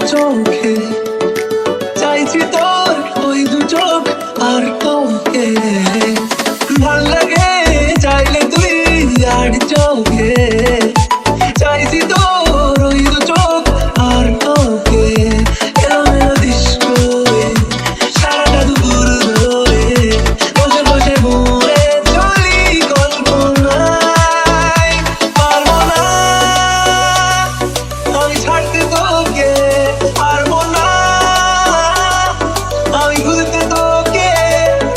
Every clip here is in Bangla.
চোখে চাইছি তোর ওই দু চোখ আর কাউকে ভাল লাগে চাইলে তুই আর চোখে চাইছি তোর ওই দু চোখ আর কাউকে এলোমেলো ডিস্কো সারাটা দুপুর ধরে বসে বসে ঘুরে চলি কল্পনায় পারবো না আমি ছাড়তে তোকে পারবো না আমি ভুলতে তোকে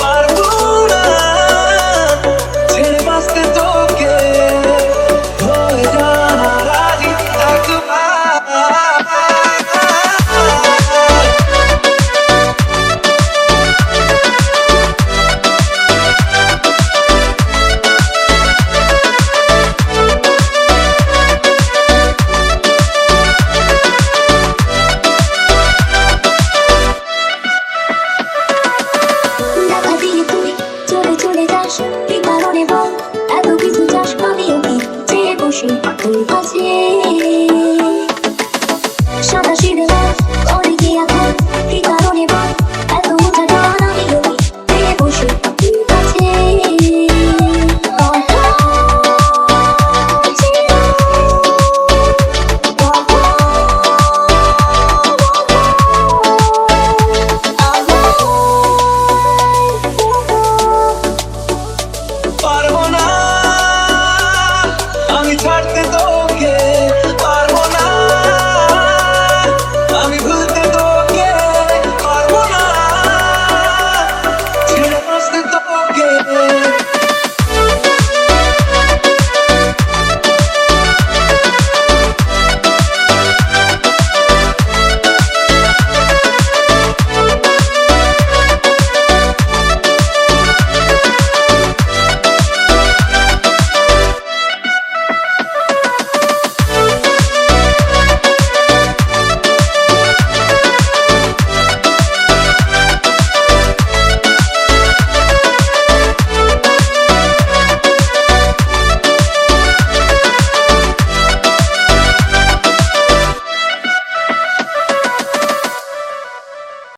পারবো না ছেড়ে বাঁচতে তোকে হয়ে যা রাজি একবার ঢাকা দিয়ে তুই চলে চলে যাস কি কারণে বল এত কিছু চাস আমিও কি চেয়ে বসি তোর কাছে সাদা